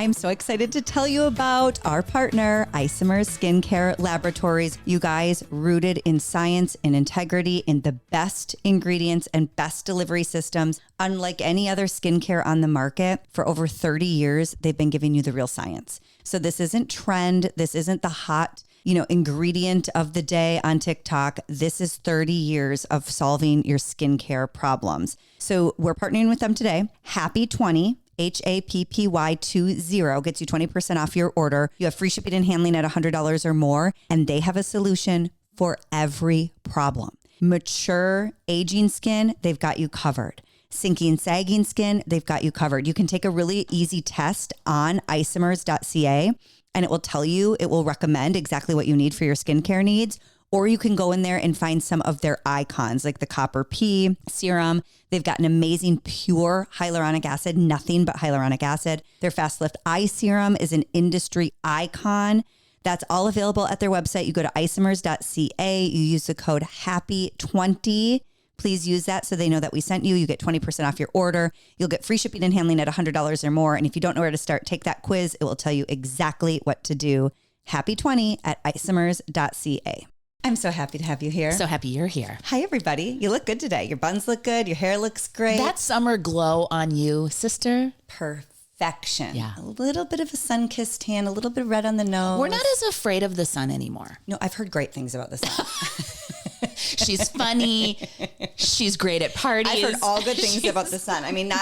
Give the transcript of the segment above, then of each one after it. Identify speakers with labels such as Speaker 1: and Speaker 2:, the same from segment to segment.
Speaker 1: I'm so excited to tell you about our partner, Isomer Skincare Laboratories. You guys, rooted in science and integrity, in the best ingredients and best delivery systems. Unlike any other skincare on the market, for over 30 years, they've been giving you the real science. So this isn't trend. This isn't the hot, ingredient of the day on TikTok. This is 30 years of solving your skincare problems. So we're partnering with them today. Happy 20. HAPPY20 gets you 20% off your order. You have free shipping and handling at $100 or more, and they have a solution for every problem. Mature, aging skin, they've got you covered. Sinking, sagging skin, they've got you covered. You can take a really easy test on isomers.ca, and it will tell you, it will recommend exactly what you need for your skincare needs. Or you can go in there and find some of their icons, like the Copper P serum. They've got an amazing pure hyaluronic acid, nothing but hyaluronic acid. Their Fast Lift Eye Serum is an industry icon. That's all available at their website. You go to isomers.ca. You use the code HAPPY20. Please use that so they know that we sent you. You get 20% off your order. You'll get free shipping and handling at $100 or more. And if you don't know where to start, take that quiz. It will tell you exactly what to do. Happy20 at isomers.ca. I'm so happy to have you here.
Speaker 2: So happy you're here.
Speaker 1: Hi, everybody. You look good today. Your buns look good. Your hair looks great.
Speaker 2: That summer glow on you, sister.
Speaker 1: Perfection.
Speaker 2: Yeah.
Speaker 1: A little bit of a sun-kissed tan, a little bit red on the nose.
Speaker 2: We're not as afraid of the sun anymore.
Speaker 1: No, I've heard great things about the sun.
Speaker 2: She's funny. She's great at parties.
Speaker 1: I've heard all good things about the sun. I mean,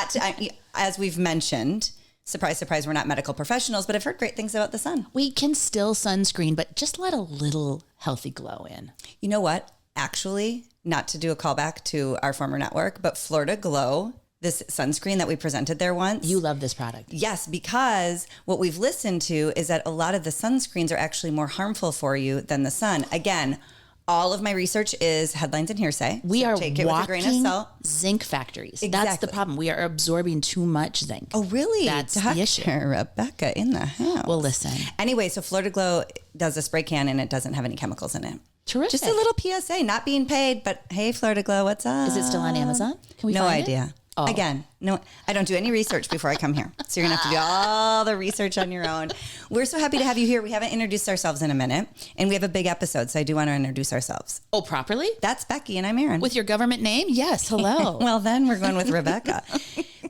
Speaker 1: as we've mentioned, surprise, surprise, we're not medical professionals, but I've heard great things about the sun.
Speaker 2: We can still sunscreen, but just let a little healthy glow in.
Speaker 1: You know what? Actually, not to do a callback to our former network, but Florida Glow, this sunscreen that we presented there once.
Speaker 2: You love this product.
Speaker 1: Yes, because what we've listened to is that a lot of the sunscreens are actually more harmful for you than the sun. Again, all of my research is headlines and hearsay.
Speaker 2: We are
Speaker 1: take it with a grain of salt.
Speaker 2: Zinc factories.
Speaker 1: Exactly.
Speaker 2: That's the problem. We are absorbing too much zinc.
Speaker 1: Oh, really?
Speaker 2: That's
Speaker 1: Dr.
Speaker 2: the issue.
Speaker 1: Rebecca in the house.
Speaker 2: Well, listen.
Speaker 1: Anyway, so Florida Glow does a spray can and it doesn't have any chemicals in it.
Speaker 2: Terrific.
Speaker 1: Just a little PSA, not being paid, but hey, Florida Glow, what's up?
Speaker 2: Is it still on Amazon? Can we
Speaker 1: No
Speaker 2: find
Speaker 1: idea.
Speaker 2: it? Oh.
Speaker 1: Again, no, I don't do any research before I come here. So you're going to have to do all the research on your own. We're so happy to have you here. We haven't introduced ourselves in a minute, and we have a big episode, so I do want to introduce ourselves.
Speaker 2: Oh, properly?
Speaker 1: That's Becky, and I'm Aaron.
Speaker 2: With your government name? Yes. Hello.
Speaker 1: Well, then we're going with Rebecca.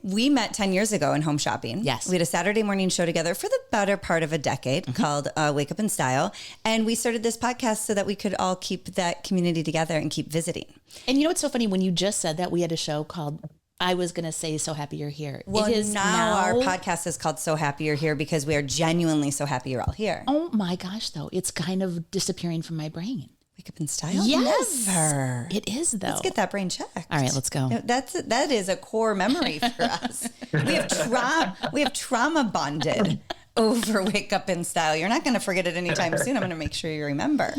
Speaker 1: We met 10 years ago in home shopping.
Speaker 2: Yes.
Speaker 1: We had a Saturday morning show together for the better part of a decade called Wake Up in Style. And we started this podcast so that we could all keep that community together and keep visiting.
Speaker 2: And you know what's so funny? When you just said that, we had a show called, I was going to say, So Happy You're Here.
Speaker 1: Well, it is now our podcast is called So Happy You're Here because we are genuinely so happy you're all here.
Speaker 2: Oh my gosh, though. It's kind of disappearing from my brain.
Speaker 1: Wake Up in Style?
Speaker 2: Yes.
Speaker 1: Never.
Speaker 2: It is, though.
Speaker 1: Let's get that brain checked.
Speaker 2: All right, let's go.
Speaker 1: That is a core memory for us. We have trauma bonded over Wake Up in Style. You're not going to forget it anytime soon. I'm going to make sure you remember.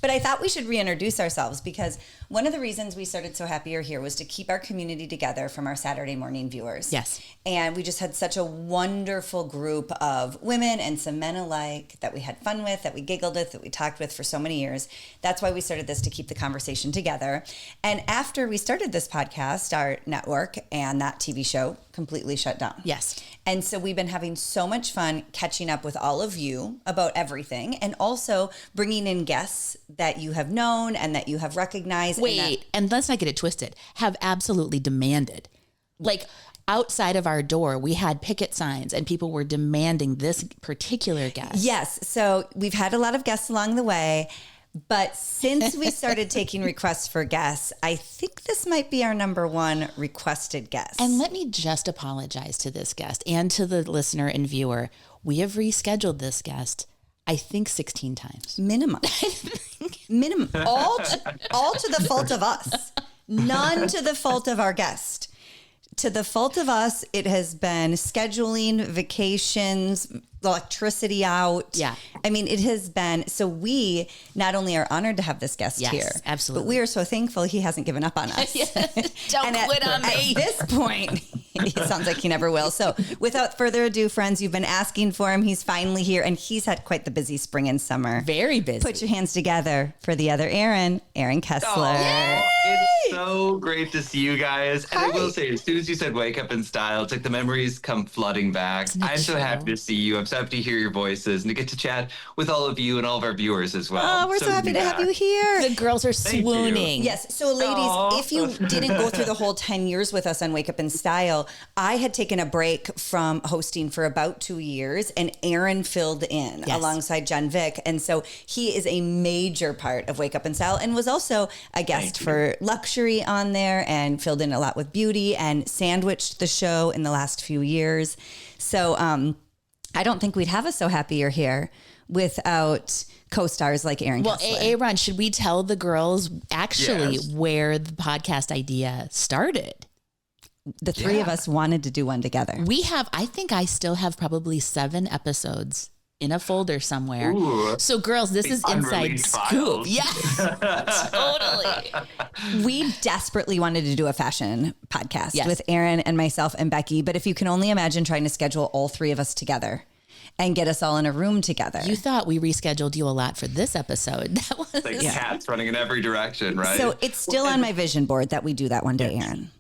Speaker 1: But I thought we should reintroduce ourselves because one of the reasons we started So Happy You're Here was to keep our community together from our Saturday morning viewers.
Speaker 2: Yes.
Speaker 1: And we just had such a wonderful group of women and some men alike that we had fun with, that we giggled with, that we talked with for so many years. That's why we started this, to keep the conversation together. And after we started this podcast, our network and that TV show completely shut down.
Speaker 2: Yes.
Speaker 1: And so we've been having so much fun catching up with all of you about everything, and also bringing in guests that you have known and that you have recognized.
Speaker 2: Wait, and let's not get it twisted. Have absolutely demanded. Like, outside of our door, we had picket signs and people were demanding this particular guest.
Speaker 1: Yes. So we've had a lot of guests along the way. But since we started taking requests for guests, I think this might be our number one requested guest.
Speaker 2: And let me just apologize to this guest and to the listener and viewer. We have rescheduled this guest, I think, 16 times.
Speaker 1: Minimum. Minimum. All to the fault of us. None to the fault of our guest. To the fault of us, it has been scheduling, vacations, electricity out.
Speaker 2: Yeah.
Speaker 1: I mean, it has been, so we not only are honored to have this guest here,
Speaker 2: absolutely,
Speaker 1: but we are so thankful he hasn't given up on us.
Speaker 2: Don't quit on me.
Speaker 1: At this point, it sounds like he never will. So without further ado, friends, you've been asking for him. He's finally here, and he's had quite the busy spring and summer.
Speaker 2: Very busy.
Speaker 1: Put your hands together for the other Aaron Kessler.
Speaker 3: Oh, it's so so great to see you guys. And I will say, as soon as you said wake up in style, it's like the memories come flooding back. I'm so happy to see you. I'm so happy to hear your voices and to get to chat with all of you and all of our viewers as well.
Speaker 1: Oh, we're so happy to have you here.
Speaker 2: The girls are swooning.
Speaker 1: Yes. So ladies, if you didn't go through the whole 10 years with us on Wake Up in Style, I had taken a break from hosting for about 2 years, and Aaron filled in alongside Jen Vick. And so he is a major part of Wake Up in Style and was also a guest for Luxury on there and filled in a lot with beauty and sandwiched the show in the last few years. So I don't think we'd have us so happy you're here without co-stars like Aaron Kessler.
Speaker 2: Well, Aaron, should we tell the girls actually where the podcast idea started?
Speaker 1: The three of us wanted to do one together.
Speaker 2: I think I still have probably 7 episodes in a folder somewhere.
Speaker 3: Ooh,
Speaker 2: so girls, this is inside scoop. Yes, totally.
Speaker 1: We desperately wanted to do a fashion podcast with Aaron and myself and Becky. But if you can only imagine trying to schedule all 3 of us together and get us all in a room together.
Speaker 2: You thought we rescheduled you a lot for this episode. That was
Speaker 3: like cats running in every direction, right?
Speaker 1: So it's still on my vision board that we do that one day, Aaron.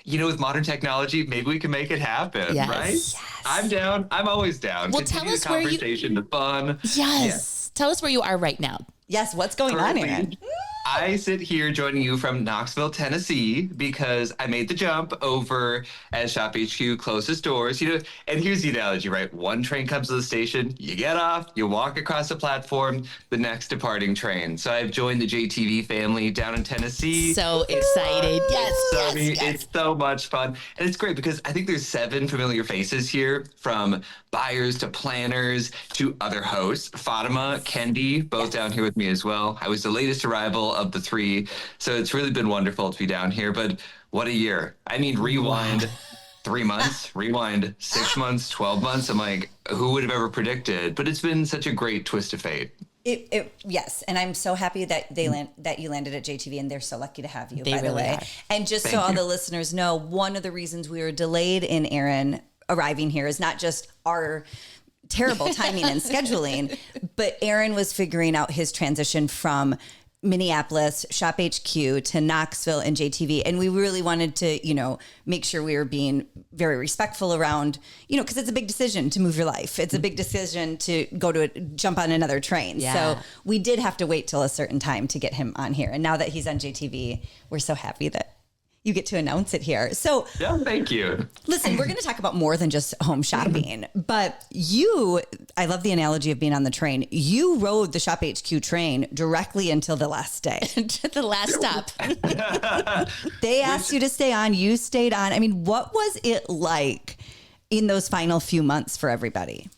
Speaker 3: You know, with modern technology, maybe we can make it happen, right? Yes. I'm down. I'm always down.
Speaker 2: Well,
Speaker 3: Continue
Speaker 2: tell us
Speaker 3: the conversation, the fun.
Speaker 2: Yes. Tell us where you are right now.
Speaker 1: Yes. What's going on, Aaron?
Speaker 3: I sit here joining you from Knoxville, Tennessee, because I made the jump over as Shop HQ closes doors. You know, and here's the analogy, right? One train comes to the station, you get off, you walk across the platform, the next departing train. So I've joined the JTV family down in Tennessee.
Speaker 2: So excited.
Speaker 3: It's so much fun. And it's great because I think there's 7 familiar faces here, from buyers to planners to other hosts. Fatima, Kendi, both down here with me as well. I was the latest arrival of the 3. So it's really been wonderful to be down here. But what a year. I mean, rewind 3 months, rewind 6 months, 12 months. I'm like, who would have ever predicted? But it's been such a great twist of fate.
Speaker 1: Yes, and I'm so happy that that you landed at JTV, and they're so lucky to have you.
Speaker 2: They
Speaker 1: by
Speaker 2: really
Speaker 1: the way,
Speaker 2: are.
Speaker 1: And just so all the listeners know, one of the reasons we were delayed in Aaron arriving here is not just our terrible timing and scheduling, but Aaron was figuring out his transition from Minneapolis, Shop HQ, to Knoxville and JTV. And we really wanted to, make sure we were being very respectful around, because it's a big decision to move your life. It's a big decision to jump on another train.
Speaker 2: Yeah.
Speaker 1: So we did have to wait till a certain time to get him on here. And now that he's on JTV, we're so happy that you get to announce it here. So
Speaker 3: yeah, thank you.
Speaker 1: Listen, we're going to talk about more than just home shopping, but I love the analogy of being on the train. You rode the Shop HQ train directly until the last day.
Speaker 2: The last stop.
Speaker 1: They asked you to stay on, you stayed on. I mean, what was it like in those final few months for everybody?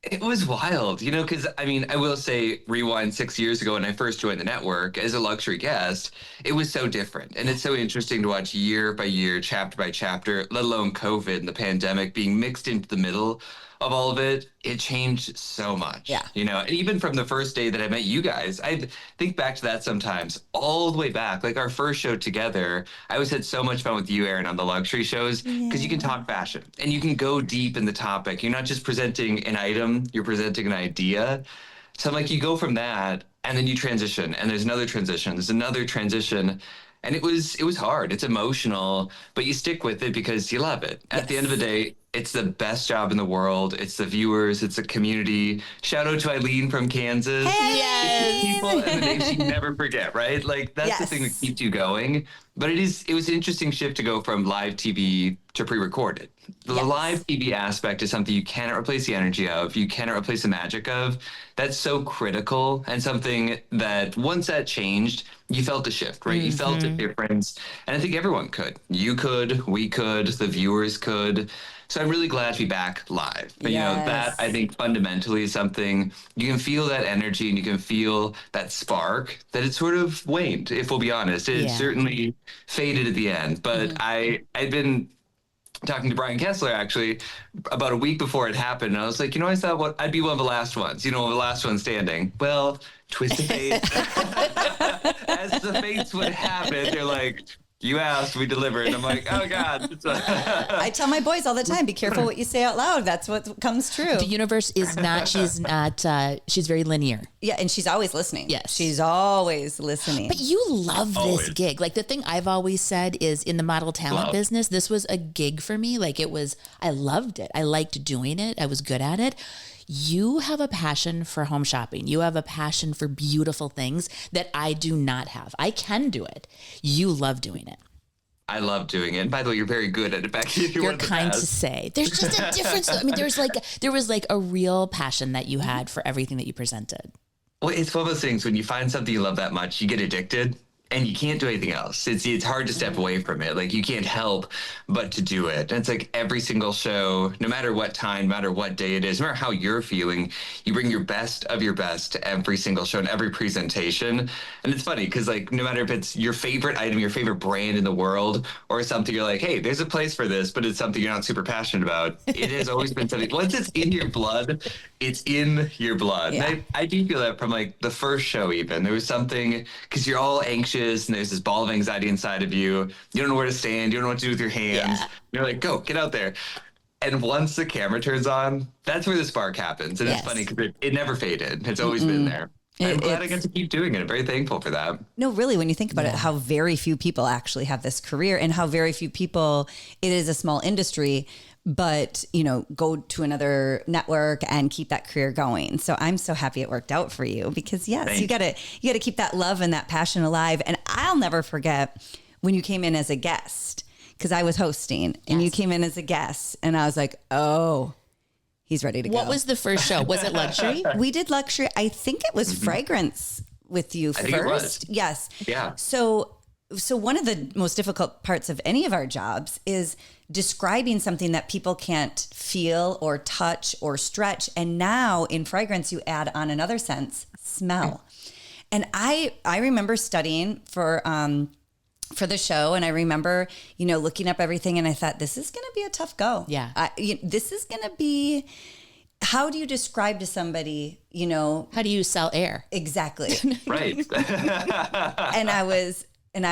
Speaker 3: It was wild, because I will say, rewind 6 years ago when I first joined the network as a luxury guest, it was so different. And it's so interesting to watch year by year, chapter by chapter, let alone COVID and the pandemic being mixed into the middle of all of it. It changed so much.
Speaker 1: Yeah.
Speaker 3: And even from the first day that I met you guys, I think back to that sometimes, all the way back, like our first show together. I always had so much fun with you, Aaron, on the luxury shows, because you can talk fashion and you can go deep in the topic. You're not just presenting an item, you're presenting an idea. So like you go from that and then you transition, and there's another transition, there's another transition. And it was hard. It's emotional, but you stick with it because you love it. At the end of the day, it's the best job in the world. It's the viewers. It's the community. Shout out to Eileen from Kansas.
Speaker 1: Hey!
Speaker 2: Yes.
Speaker 3: People and the names you never forget, right? Like that's the thing that keeps you going. But it was an interesting shift to go from live TV to pre-recorded. The live TV aspect is something you cannot replace the energy of. You cannot replace the magic of. That's so critical, and something that once that changed, you felt a shift, right? You felt a difference. And I think everyone could. You could, we could, the viewers could. So I'm really glad to be back live. But that I think fundamentally is something you can feel, that energy, and you can feel that spark that it sort of waned, if we'll be honest. It certainly faded at the end. But I'd been talking to Brian Kessler actually about a week before it happened. And I was like, I thought I'd be one of the last ones, the last one standing. Well, twist of fate. As the fates would have it, they're like, You asked, we delivered. And I'm like, oh God.
Speaker 1: I tell my boys all the time, be careful what you say out loud. That's what comes true.
Speaker 2: The universe is not, she's very linear.
Speaker 1: Yeah. And she's always listening.
Speaker 2: Yes.
Speaker 1: She's always listening.
Speaker 2: But you love this gig. Like the thing I've always said is in the model talent business, this was a gig for me. Like I loved it. I liked doing it. I was good at it. You have a passion for home shopping. You have a passion for beautiful things that I do not have. I can do it. You love doing it.
Speaker 3: I love doing it. And by the way, you're very good at it, Becky.
Speaker 2: You're kind to say. There's just a difference. I mean, there was like a real passion that you had for everything that you presented.
Speaker 3: Well, it's one of those things when you find something you love that much, you get addicted. And you can't do anything else. It's hard to step away from it. Like you can't help but to do it. And it's like every single show, no matter what time, no matter what day it is, no matter how you're feeling, you bring your best of your best to every single show and every presentation. And it's funny because like no matter if it's your favorite item, your favorite brand in the world, or something you're like, hey, there's a place for this, but it's something you're not super passionate about. It has always been something. Once it's in your blood, it's in your blood.
Speaker 1: Yeah.
Speaker 3: And I do feel that from like the first show even. There was something, because you're all anxious and there's this ball of anxiety inside of you. You don't know where to stand. You don't know what to do with your hands.
Speaker 2: Yeah.
Speaker 3: You're like, go, get out there. And once the camera turns on, that's where the spark happens. And
Speaker 2: Yes.
Speaker 3: it's funny because it never faded. It's always been there. I'm glad I get to keep doing it. I'm very thankful for that.
Speaker 1: No, really, when you think about it, how very few people actually have this career and how very few people, it is a small industry, but, you know, go to another network and keep that career going. So I'm so happy it worked out for you because yes, you gotta keep that love and that passion alive. And I'll never forget when you came in as a guest, because I was hosting and you came in as a guest and I was like, oh, he's ready to go.
Speaker 2: What was the first show? Was it luxury?
Speaker 1: We did luxury. I think it was fragrance with you
Speaker 3: I think it was.
Speaker 1: Yes.
Speaker 3: Yeah.
Speaker 1: So one of the most difficult parts of any of our jobs is describing something that people can't feel or touch or stretch. And now in fragrance, you add on another sense, smell. And I remember studying for the show. And I remember, you know, looking up everything and I thought, this is going to be a tough go.
Speaker 2: Yeah.
Speaker 1: This is going to be, how do you describe to somebody, you know?
Speaker 2: How do you sell air?
Speaker 1: Exactly.
Speaker 3: Right.
Speaker 1: And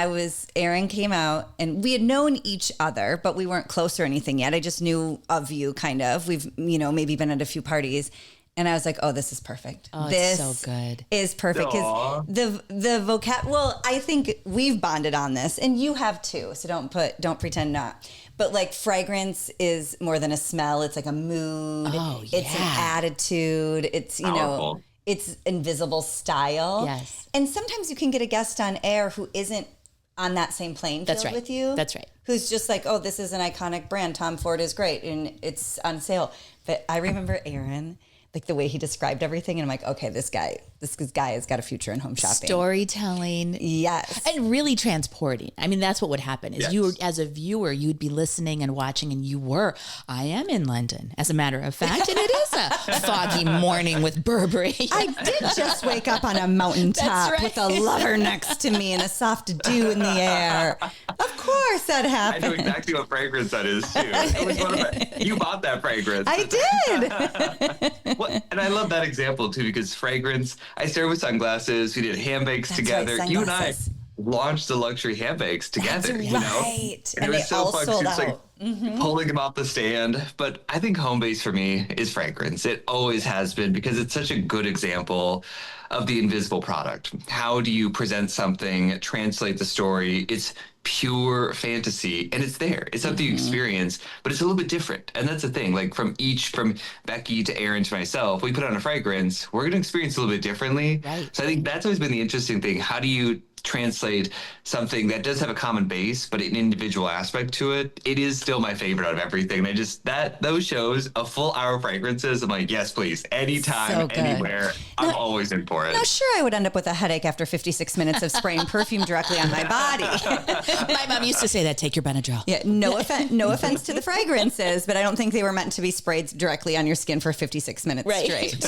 Speaker 1: Aaron came out and we had known each other, but we weren't close or anything yet. I just knew of you kind of. We've, you know, maybe been at a few parties. And I was like, oh, this is perfect.
Speaker 2: Oh,
Speaker 1: this
Speaker 2: it's so good.
Speaker 1: is perfect because the vocab. Well, I think we've bonded on this, and you have too. So don't pretend not. But like fragrance is more than a smell. It's like a mood.
Speaker 2: Oh,
Speaker 1: It's an attitude. It's
Speaker 3: Powerful.
Speaker 1: it's invisible style.
Speaker 2: Yes.
Speaker 1: And sometimes you can get a guest on air who isn't on that same playing field
Speaker 2: That's right.
Speaker 1: with you.
Speaker 2: That's right.
Speaker 1: Who's just like, oh, this is an iconic brand. Tom Ford is great and it's on sale. But I remember Aaron, like the way he described everything. And I'm like, okay, this guy has got a future in home shopping.
Speaker 2: Storytelling.
Speaker 1: Yes.
Speaker 2: And really transporting. I mean, that's what would happen is you, as a viewer, you'd be listening and watching and I am in London, as a matter of fact. And it is a foggy morning with Burberry.
Speaker 1: I did just wake up on a mountaintop
Speaker 2: right.
Speaker 1: with a lover next to me and a soft dew in the air. Of course that
Speaker 3: I
Speaker 1: happened.
Speaker 3: know exactly what fragrance that is too. It was one of you bought that fragrance.
Speaker 1: I did.
Speaker 3: Well, and I love that example too, because fragrance, I started with sunglasses. We did handbags
Speaker 1: That's
Speaker 3: together.
Speaker 1: right,
Speaker 3: You and I
Speaker 1: sunglasses.
Speaker 3: launched the luxury handbags together,
Speaker 1: That's
Speaker 3: you know?
Speaker 1: right.
Speaker 3: And it
Speaker 1: And
Speaker 3: was
Speaker 1: they
Speaker 3: so
Speaker 1: all
Speaker 3: fun.
Speaker 1: sold
Speaker 3: She was like
Speaker 1: out.
Speaker 3: pulling them off the stand. But I think home base for me is fragrance. It always has been because it's such a good example of the invisible product. How do you present something, translate the story? It's pure fantasy and it's there. It's something you experience, but it's a little bit different. And that's the thing, like from Becky to Aaron to myself, we put on a fragrance, we're going to experience a little bit differently.
Speaker 2: Right.
Speaker 3: So I think that's always been the interesting thing. How do you translate something that does have a common base, but an individual aspect to it? It is still my favorite out of everything. Those shows, a full hour of fragrances, I'm like, yes, please. Anytime,
Speaker 1: So good.
Speaker 3: anywhere. I'm always in for it.
Speaker 1: Now, sure, I would end up with a headache after 56 minutes of spraying perfume directly on my body.
Speaker 2: My mom used to say that, take your Benadryl.
Speaker 1: Yeah, no offense to the fragrances, but I don't think they were meant to be sprayed directly on your skin for 56 minutes straight.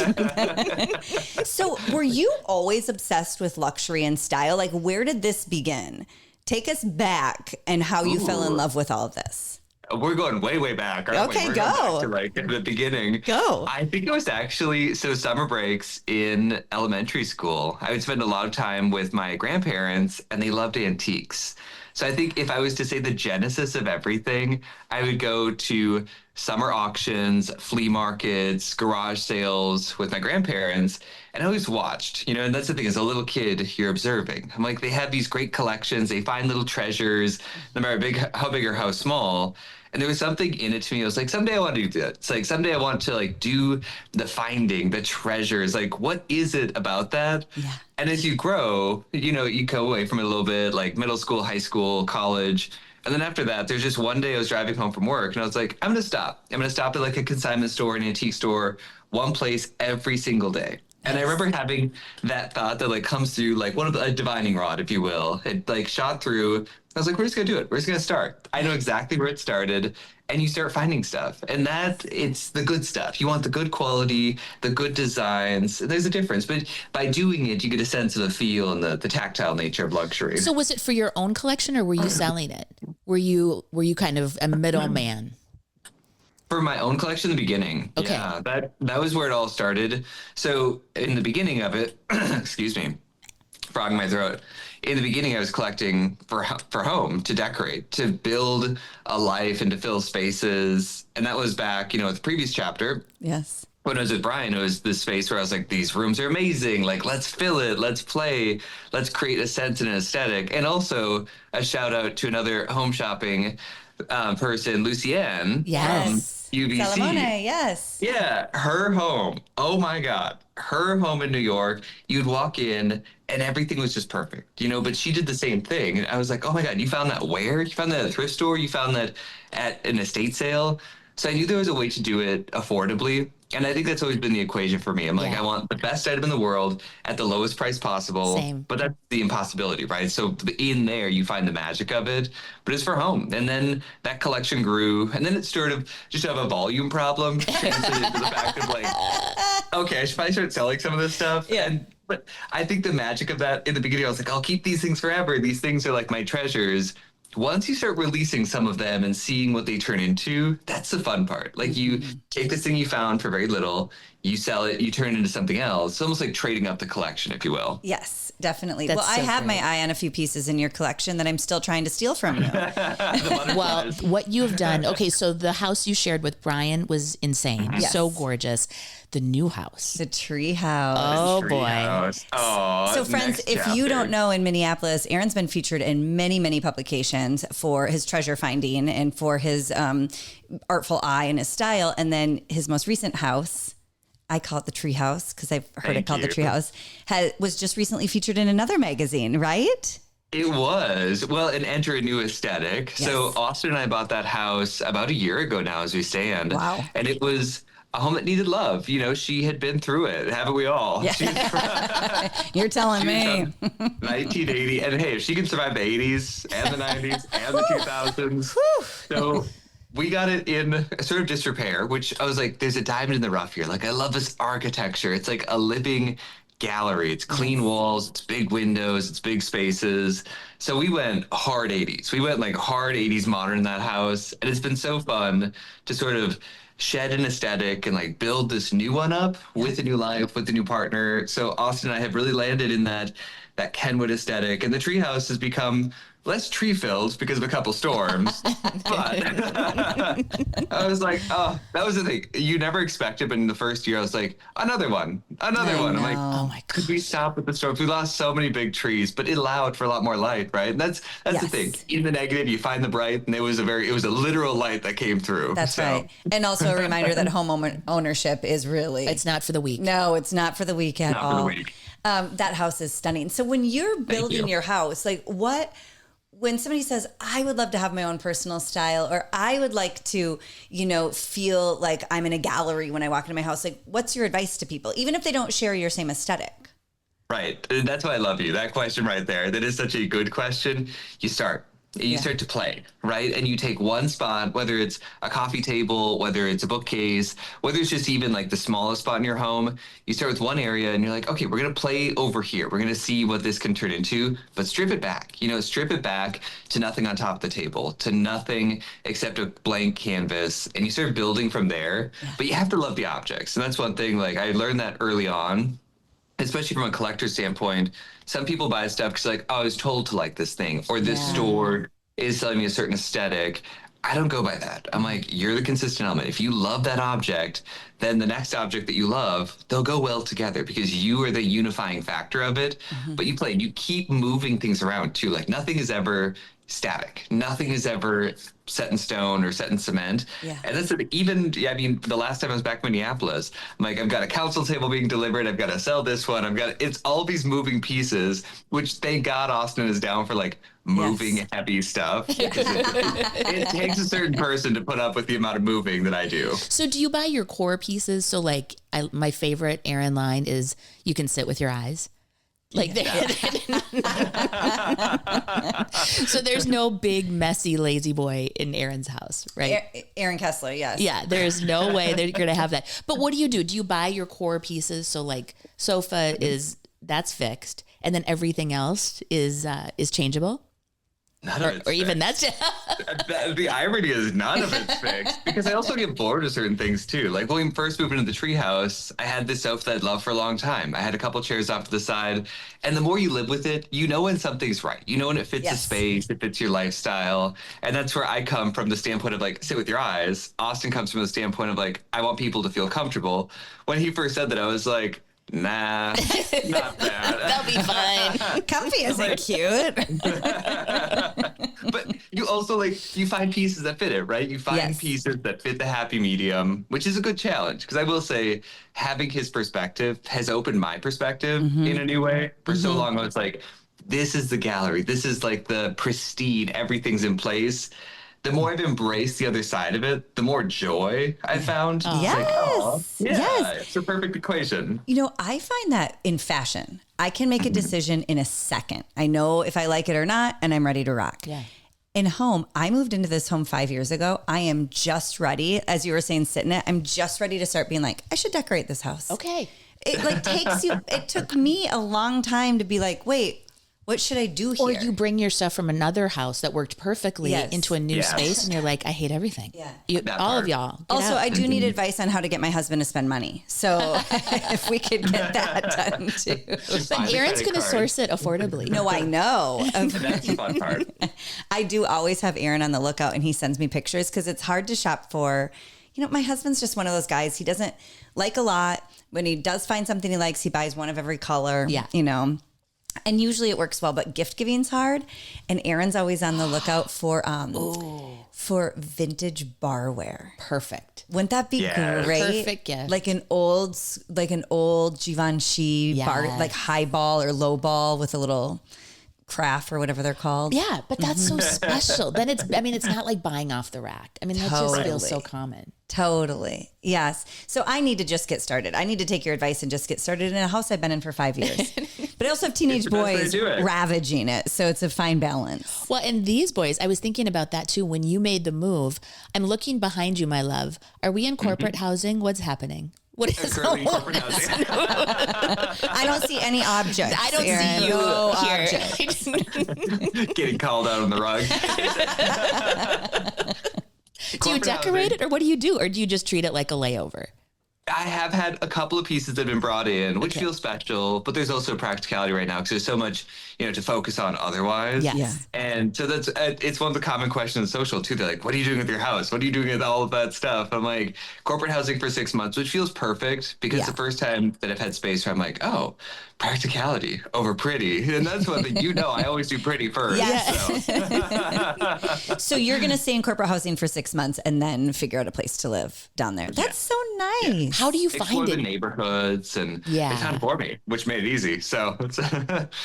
Speaker 1: So were you always obsessed with luxury and style? Like, where did this begin? Take us back and how you fell in love with all of this.
Speaker 3: We're going way, way back. Aren't
Speaker 1: Okay,
Speaker 3: we? We're
Speaker 1: go.
Speaker 3: going back to like the beginning.
Speaker 1: Go.
Speaker 3: I think it was actually, summer breaks in elementary school. I would spend a lot of time with my grandparents and they loved antiques. So I think if I was to say the genesis of everything, I would go to summer auctions, flea markets, garage sales with my grandparents. And I always watched, and that's the thing, as a little kid, you're observing. I'm like, they have these great collections. They find little treasures, no matter how big or how small. And there was something in it to me. I was like, someday I want to do that. It's like, someday I want to like do the finding, the treasures. Like, what is it about that?
Speaker 1: Yeah.
Speaker 3: And as you grow, you go away from it a little bit, like middle school, high school, college. And then after that, there's just one day I was driving home from work and I was like, I'm going to stop. I'm going to stop at like a consignment store, an antique store, one place every single day. And I remember having that thought that like comes through like one of a divining rod, if you will. It like shot through. I was like, we're just going to do it. We're just going to start. I know exactly where it started. And you start finding stuff. And it's the good stuff. You want the good quality, the good designs. There's a difference. But by doing it, you get a sense of the feel and the tactile nature of luxury.
Speaker 2: So was it for your own collection or were you selling it? Were you kind of a middleman?
Speaker 3: For my own collection in the beginning.
Speaker 2: Okay.
Speaker 3: Yeah, that was where it all started. So in the beginning of it, excuse me, frog in my throat. In the beginning, I was collecting for home, to decorate, to build a life and to fill spaces. And that was back, with the previous chapter.
Speaker 1: Yes.
Speaker 3: When I was with Brian, it was this space where I was like, these rooms are amazing. Like, let's fill it. Let's play. Let's create a sense and an aesthetic. And also a shout out to another home shopping person, Lucienne.
Speaker 2: Yes.
Speaker 3: UBC.
Speaker 1: Salamone, yes.
Speaker 3: Yeah, her home. Oh my God. Her home in New York, you'd walk in and everything was just perfect, but she did the same thing. And I was like, oh my God, you found that where? You found that at a thrift store? You found that at an estate sale? So I knew there was a way to do it affordably. And I think that's always been the equation for me. I'm like, I want the best item in the world at the lowest price possible.
Speaker 2: Same.
Speaker 3: But that's the impossibility, right? So in there, you find the magic of it, but it's for home. And then that collection grew. And then it sort of just have a volume problem. Translated to the fact of like, okay, I should probably start selling some of this stuff.
Speaker 1: Yeah.
Speaker 3: But I think the magic of that in the beginning, I was like, I'll keep these things forever. These things are like my treasures. Once you start releasing some of them and seeing what they turn into, that's the fun part. Like you take this thing you found for very little, you sell it, you turn it into something else. It's almost like trading up the collection, if you will.
Speaker 1: Yes, definitely.
Speaker 2: That's
Speaker 1: well, I
Speaker 2: so
Speaker 1: have
Speaker 2: great.
Speaker 1: my eye on a few pieces in your collection that I'm still trying to steal from you.
Speaker 2: Well, what you've done. Okay, so the house you shared with Brian was insane.
Speaker 1: Yes.
Speaker 2: So gorgeous. The new house.
Speaker 1: The tree house.
Speaker 2: Oh boy.
Speaker 3: Oh,
Speaker 1: So friends, if you don't know, in Minneapolis, Aaron's been featured in many, many publications for his treasure finding and for his artful eye and his style. And then his most recent house, I call it the Tree House because I've heard it called the Tree House, was just recently featured in another magazine, right?
Speaker 3: It was. Well, and enter a new aesthetic.
Speaker 1: Yes.
Speaker 3: So Austin and I bought that house about a year ago now as we stand.
Speaker 1: Wow.
Speaker 3: And it was a home that needed love. She had been through it. Haven't we all?
Speaker 1: Yeah. You're telling me.
Speaker 3: 1980. And hey, if she can survive the 80s and the 90s and the 2000s. So we got it in sort of disrepair, which I was like, there's a diamond in the rough here. Like, I love this architecture. It's like a living gallery. It's clean walls, it's big windows, it's big spaces. So we went hard 80s. We went like hard 80s modern in that house. And it's been so fun to sort of shed an aesthetic and like build this new one up with a new life, with a new partner. So Austin and I have really landed in that Kenwood aesthetic, and the treehouse has become less tree filled because of a couple storms. But I was like, oh, that was the thing. You never expect it, but in the first year I was like, another one. I'm like,
Speaker 2: Oh my
Speaker 3: could we stop with the storms? We lost so many big trees, but it allowed for a lot more light, right? And that's
Speaker 1: Yes.
Speaker 3: the thing. In the negative, you find the bright, and it was a literal light that came through.
Speaker 1: That's right. And also a reminder that home ownership is really...
Speaker 2: It's not for the weak.
Speaker 1: No, it's not for the weak at
Speaker 3: Not
Speaker 1: all.
Speaker 3: for the weak.
Speaker 1: That house is stunning. So when you're building your house, like when somebody says, I would love to have my own personal style, or I would like to, feel like I'm in a gallery when I walk into my house, like what's your advice to people, even if they don't share your same aesthetic?
Speaker 3: Right. That's why I love you. That question right there. That is such a good question. You start to play, right? And you take one spot, whether it's a coffee table, whether it's a bookcase, whether it's just even like the smallest spot in your home. You start with one area and you're like, okay, we're going to play over here. We're going to see what this can turn into, but strip it back, strip it back to nothing on top of the table, to nothing except a blank canvas. And you start building from there, but you have to love the objects. And that's one thing, like I learned that early on. especially from a collector standpoint, some people buy stuff because like, oh, I was told to like this thing, or this store is selling me a certain aesthetic. I don't go by that. I'm like, you're the consistent element. If you love that object, then the next object that you love, they'll go well together because you are the unifying factor of it. But you keep moving things around too. Like nothing is ever static. Nothing is ever set in stone or set in cement. Yeah. And that's the last time I was back in Minneapolis, I'm like, I've got a council table being delivered. I've got to sell this one. It's all these moving pieces, which thank God Austin is down for like moving heavy stuff. It takes a certain person to put up with the amount of moving that I do.
Speaker 2: So do you buy your core pieces? So like my favorite Aaron line is you can sit with your eyes. Like so there's no big messy lazy boy in Aaron's house, right?
Speaker 1: Aaron Kessler, yes.
Speaker 2: Yeah, there's no way that you're gonna have that. But what do you do? Do you buy your core pieces? So like sofa that's fixed, and then everything else is changeable.
Speaker 3: None of it's
Speaker 2: or even
Speaker 3: fixed.
Speaker 2: That's
Speaker 3: the irony is none of it's fixed because I also get bored of certain things too. Like when we first moved into the treehouse, I had this sofa that I'd loved for a long time. I had a couple chairs off to the side, and the more you live with it, you know when something's right. You know when it fits the space, it fits your lifestyle, and that's where I come from the standpoint of like sit with your eyes. Austin comes from the standpoint of like I want people to feel comfortable. When he first said that, I was like, nah, not bad.
Speaker 2: That'll be fine.
Speaker 1: Comfy isn't cute.
Speaker 3: But you also you find pieces that fit it, right? You find pieces that fit the happy medium, which is a good challenge. Because I will say, having his perspective has opened my perspective in a new way. For so long, I was like, this is the gallery. This is like the pristine, everything's in place. The more I've embraced the other side of it, the more joy I found.
Speaker 1: It's
Speaker 3: a perfect equation.
Speaker 1: You know, I find that in fashion, I can make a decision in a second. I know if I like it or not, and I'm ready to rock. Yeah. In home, I moved into this home 5 years ago. I am just ready, as you were saying, sit in it. I'm just ready to start being like, I should decorate this house.
Speaker 2: Okay.
Speaker 1: It took me a long time to be like, wait, what should I do here?
Speaker 2: Or you bring your stuff from another house that worked perfectly into a new space and you're like, I hate everything. Yeah. All of y'all.
Speaker 1: Also, I do need advice on how to get my husband to spend money. So if we could get that done too.
Speaker 2: But Aaron's going to source it affordably.
Speaker 1: No, I know.
Speaker 3: That's the fun part.
Speaker 1: I do always have Aaron on the lookout and he sends me pictures because it's hard to shop for. You know, my husband's just one of those guys. He doesn't like a lot. When he does find something he likes, he buys one of every color. Yeah. You know. And usually it works well, but gift giving's hard. And Aaron's always on the lookout for vintage barware.
Speaker 2: Perfect.
Speaker 1: Wouldn't that be great?
Speaker 2: Perfect gift.
Speaker 1: Like an old Givenchy bar, like high ball or low ball with a little craft or whatever they're called.
Speaker 2: Yeah, but that's so special. Then it's not like buying off the rack. I mean, that just feels so common.
Speaker 1: Totally. Yes. So I need to just get started. I need to take your advice and just get started in a house I've been in for 5 years. But I also have teenage boys ravaging it. So it's a fine balance.
Speaker 2: Well, and these boys, I was thinking about that too. When you made the move, I'm looking behind you, my love. Are we in corporate housing? What's happening? What is
Speaker 3: currently corporate housing?
Speaker 1: I don't see any objects.
Speaker 2: I don't see you
Speaker 3: objects. Getting called out on the rug.
Speaker 2: Do you decorate it or what do you do? Or do you just treat it like a layover?
Speaker 3: I have had a couple of pieces that have been brought in, which feel special, but there's also practicality right now because there's so much, to focus on otherwise.
Speaker 2: Yes. Yeah.
Speaker 3: And so it's one of the common questions in social too. They're like, what are you doing with your house? What are you doing with all of that stuff? I'm like, corporate housing for 6 months, which feels perfect because the first time that I've had space where I'm like, oh, practicality over pretty. And that's one thing, I always do pretty first.
Speaker 1: Yes. So you're going to stay in corporate housing for 6 months and then figure out a place to live down there. That's so nice. Yeah.
Speaker 2: How do you find it?
Speaker 3: The neighborhoods and they found for me, which made it easy. So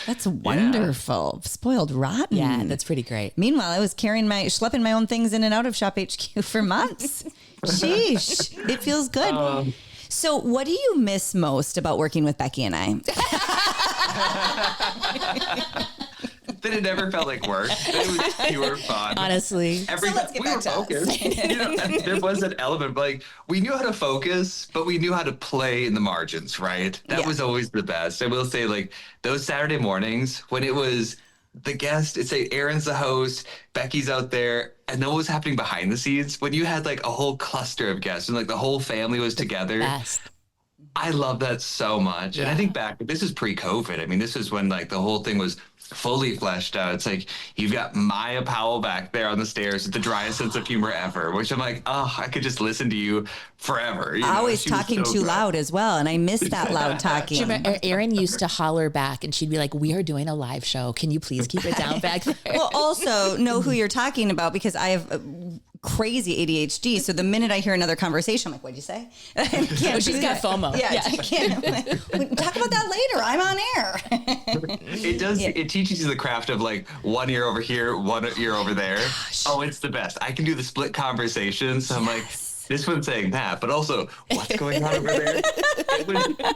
Speaker 1: that's wonderful. Spoiled rotten.
Speaker 2: Yeah, that's pretty great.
Speaker 1: Meanwhile, I was schlepping my own things in and out of Shop HQ for months. Sheesh. It feels good. So what do you miss most about working with Becky and I?
Speaker 3: That it never felt like work. It was pure fun.
Speaker 2: Honestly.
Speaker 1: So let's get back to
Speaker 3: focused. There was an element, we knew how to focus, but we knew how to play in the margins, right? That was always the best. I will say, those Saturday mornings when it was the guest, it's like Aaron's the host, Becky's out there, and then what was happening behind the scenes when you had a whole cluster of guests and the whole family was together.
Speaker 2: Best.
Speaker 3: I love that so much. And I think back, this is pre-COVID. I mean, this is when like the whole thing was fully fleshed out. It's like you've got Maya Powell back there on the stairs with the driest sense of humor ever, which I'm like, oh, I could just listen to you forever.
Speaker 1: Always talking too loud as well. And I miss that loud talking.
Speaker 2: Remember, Aaron used to holler back and she'd be like, we are doing a live show. Can you please keep it down back there?
Speaker 1: Well, also know who you're talking about because I have crazy ADHD. So the minute I hear another conversation, I'm like, what'd you say?
Speaker 2: She's got FOMO.
Speaker 1: Yeah. I can't. Talk about that later. I'm on air.
Speaker 3: It does. Yeah. It teaches you the craft of like 1 ear over here, 1 ear over there. Gosh. Oh, it's the best. I can do the split conversations. So I'm like, this one's saying that, but also what's going on over there?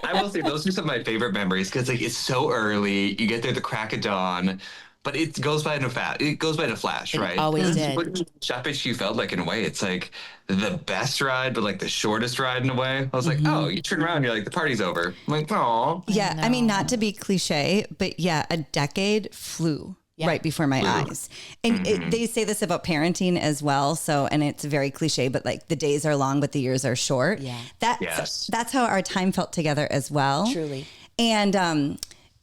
Speaker 3: I will say those are some of my favorite memories because like it's so early. You get there at the crack of dawn. But it goes by in a flash, right?
Speaker 2: It always did.
Speaker 3: What shoppish you felt like in a way. It's like the best ride, but like the shortest ride in a way. I was like, oh, you turn around, you're like, the party's over. I'm like, oh.
Speaker 1: Yeah, I mean, not to be cliche, but yeah, a decade flew right before my eyes. And they say this about parenting as well. So, and it's very cliche, but like the days are long, but the years are short.
Speaker 2: Yeah.
Speaker 1: That's how our time felt together as well.
Speaker 2: Truly.
Speaker 1: And,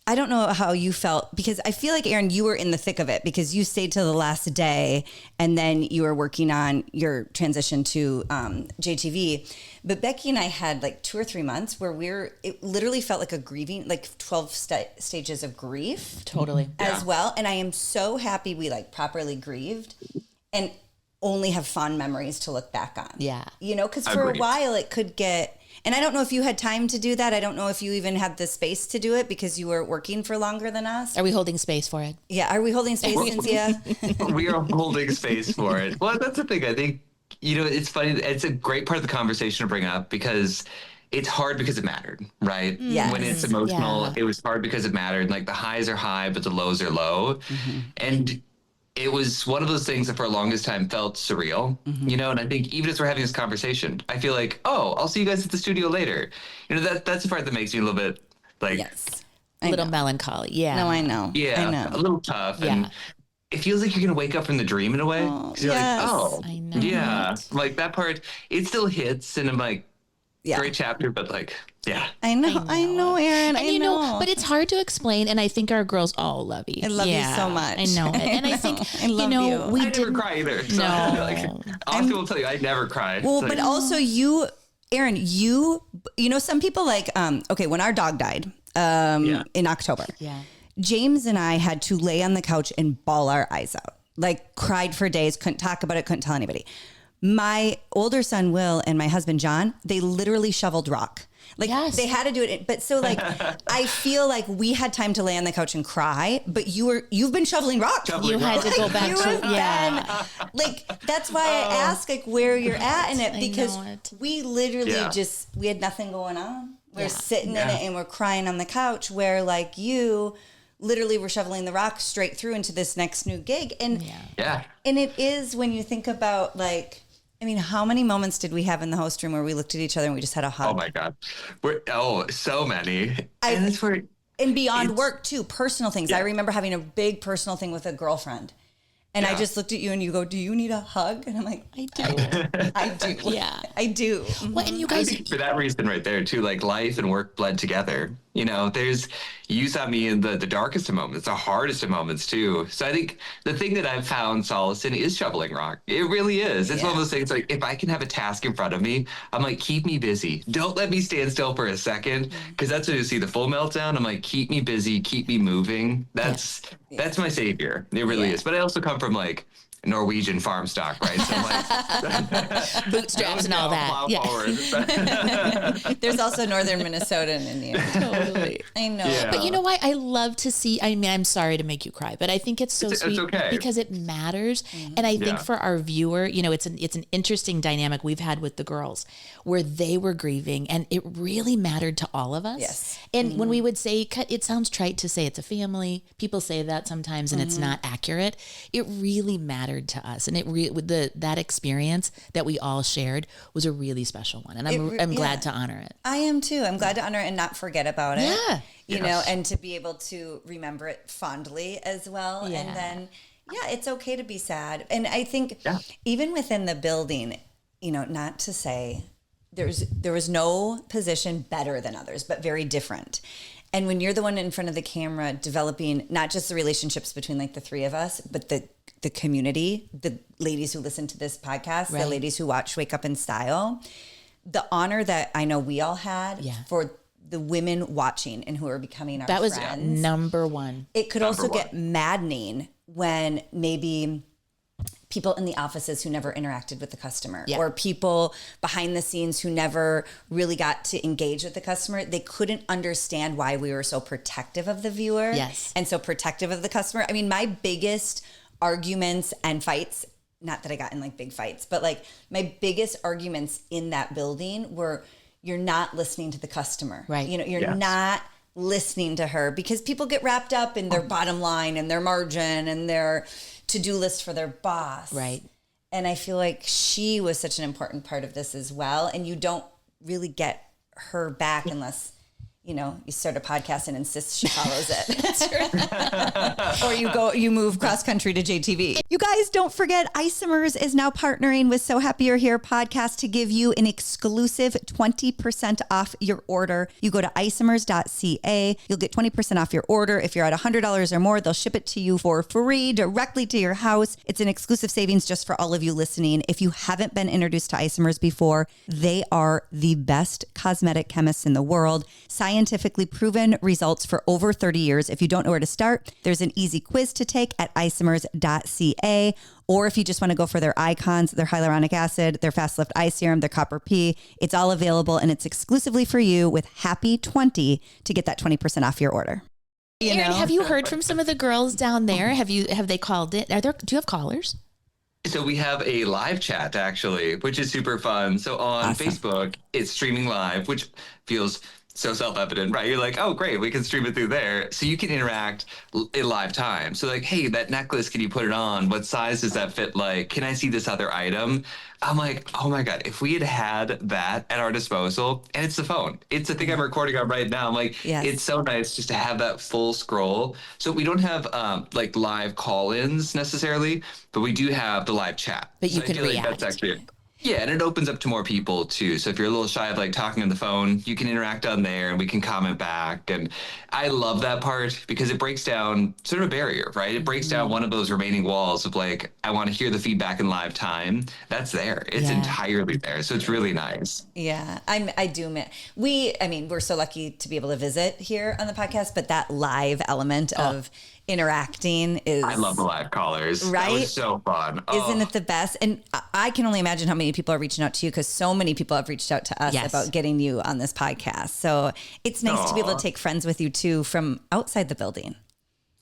Speaker 1: I don't know how you felt because I feel like, Aaron, you were in the thick of it because you stayed till the last day and then you were working on your transition to JTV. But Becky and I had like 2 or 3 months where it literally felt like a grieving, like 12 stages of grief.
Speaker 2: Totally.
Speaker 1: As well. And I am so happy we like properly grieved and only have fond memories to look back on.
Speaker 2: Yeah.
Speaker 1: You know, because for a while it could get... And I don't know if you had time to do that. I don't know if you even had the space to do it because you were working for longer than us.
Speaker 2: Are we holding space for it?
Speaker 1: Yeah. Are we holding space, Cynthia?
Speaker 3: We are holding space for it. Well, that's the thing. I think, it's funny. It's a great part of the conversation to bring up because it's hard because it mattered, right?
Speaker 1: Yes.
Speaker 3: When it's emotional, it was hard because it mattered. Like the highs are high, but the lows are low. Mm-hmm. And it was one of those things that for the longest time felt surreal, and I think even as we're having this conversation, I feel like, oh, I'll see you guys at the studio later. That's the part that makes me a little bit like...
Speaker 1: Yes.
Speaker 2: A little melancholy. Yeah.
Speaker 1: No, I know.
Speaker 3: Yeah.
Speaker 1: I know.
Speaker 3: A little tough.
Speaker 2: Yeah.
Speaker 3: And it feels like you're going to wake up from the dream in a way.
Speaker 1: Oh,
Speaker 3: you're
Speaker 1: yes.
Speaker 3: like, oh,
Speaker 2: I know.
Speaker 3: yeah. Like that part, it still hits. And I'm like,
Speaker 1: yeah.
Speaker 3: Great chapter, but like, yeah.
Speaker 1: I know, Aaron.
Speaker 2: And but it's hard to explain. And I think our girls all love you.
Speaker 1: I love you so much.
Speaker 2: I know it. And I think,
Speaker 1: I love you.
Speaker 3: I never cry either. So
Speaker 2: No.
Speaker 3: Austin will tell you, I never cry.
Speaker 1: Well, but also you, Aaron, some people like, okay, when our dog died in October, James and I had to lay on the couch and bawl our eyes out, like cried for days, couldn't talk about it, couldn't tell anybody. My older son, Will, and my husband, John, they literally shoveled rock. Like they had to do it. But so like, I feel like we had time to lay on the couch and cry, but you've been shoveling rock.
Speaker 2: You had to go back to,
Speaker 1: like, that's why I ask like where you're at in it, because we literally we had nothing going on. We're sitting in it and we're crying on the couch where like you literally were shoveling the rock straight through into this next new gig. And, and it is when you think about like, I mean, how many moments did we have in the host room where we looked at each other and we just had a hug?
Speaker 3: Oh my God. So many. And that's where
Speaker 1: and beyond work too, personal things. I remember having a big personal thing with a girlfriend. And I just looked at you and you go, do you need a hug? And I'm like, I do. I do.
Speaker 2: Yeah.
Speaker 1: I do.
Speaker 2: Well, and you guys...
Speaker 3: I think for that reason right there too, like life and work bled together. You saw me in the darkest of moments, the hardest of moments too. So I think the thing that I've found solace in is shoveling rock. It really is. It's one of those things like if I can have a task in front of me, I'm like, keep me busy. Don't let me stand still for a second. Because that's when you see the full meltdown. I'm like, keep me busy, keep me moving. That's my savior. It really is. But I also come from like Norwegian farm stock, right? So like
Speaker 2: bootstraps and all that.
Speaker 1: There's also northern Minnesota and Indiana.
Speaker 2: Totally.
Speaker 1: I know.
Speaker 2: Yeah. But you know what? I love to see, I mean, I'm sorry to make you cry, but I think it's so sweet because it matters. Mm-hmm. And I think for our viewer, it's an interesting dynamic we've had with the girls where they were grieving and it really mattered to all of us.
Speaker 1: Yes.
Speaker 2: And when we would say, it sounds trite to say it's a family. People say that sometimes and it's not accurate. It really mattered to us, and that experience that we all shared was a really special one, and I'm glad to honor it.
Speaker 1: I am too. I'm glad to honor it and not forget about it.
Speaker 2: Yeah,
Speaker 1: you know, and to be able to remember it fondly as well. Yeah. And then, it's okay to be sad. And I think even within the building, not to say there was no position better than others, but very different. And when you're the one in front of the camera developing not just the relationships between like the three of us, but the community, the ladies who listen to this podcast, the ladies who watch Wake Up in Style, the honor that I know we all had for the women watching and who are becoming our friends.
Speaker 2: That was number one.
Speaker 1: It could also get maddening when maybe people in the offices who never interacted with the customer or people behind the scenes who never really got to engage with the customer, they couldn't understand why we were so protective of the viewer and so protective of the customer. I mean, my biggest arguments and fights, not that I got in like big fights, but like my biggest arguments in that building were, you're not listening to the customer. Right. You know, you're not listening to her, because people get wrapped up in their bottom line and their margin and their to-do list for their boss. Right. And I feel like she was such an important part of this as well. And you don't really get her back unless, you know, you start a podcast and insist she follows it. Or you move cross country to JTV. You guys, don't forget, Isomers is now partnering with So Happy You're Here podcast to give you an exclusive 20% off your order. You go to isomers.ca. You'll get 20% off your order. If you're at $100 or more, they'll ship it to you for free directly to your house. It's an exclusive savings just for all of you listening. If you haven't been introduced to Isomers before, they are the best cosmetic chemists in the world. Scientifically proven results for over 30 years. If you don't know where to start, there's an easy quiz to take at isomers.ca. Or if you just want to go for their icons, their hyaluronic acid, their fast lift eye serum, their copper P, it's all available and it's exclusively for you with Happy 20 to get that 20% off your order.
Speaker 2: Aaron, have you heard from some of the girls down there? Have they called it? Do you have callers?
Speaker 3: So we have a live chat, actually, which is super fun. So on Facebook, it's streaming live, which feels so self-evident, right? You're like, oh, great, we can stream it through there. So you can interact in live time. So like, hey, that necklace, can you put it on? What size does that fit like? Can I see this other item? I'm like, oh my God, if we had that at our disposal, and it's the phone. It's the thing I'm recording on right now. I'm like, it's so nice just to have that full scroll. So we don't have like live call-ins necessarily, but we do have the live chat.
Speaker 2: But you can react.
Speaker 3: Like that's actually Yeah, and it opens up to more people too. So if you're a little shy of like talking on the phone, you can interact on there and we can comment back. And I love that part because it breaks down sort of a barrier, right? It breaks down one of those remaining walls of like, I want to hear the feedback in live time. That's there. It's entirely there. So it's really nice.
Speaker 1: Yeah, I do. We're so lucky to be able to visit here on the podcast, but that live element of interacting is...
Speaker 3: I love the live callers.
Speaker 1: Right?
Speaker 3: That was so fun.
Speaker 1: Isn't it the best? And I can only imagine how many people are reaching out to you because so many people have reached out to us about getting you on this podcast. So it's nice to be able to take friends with you too from outside the building.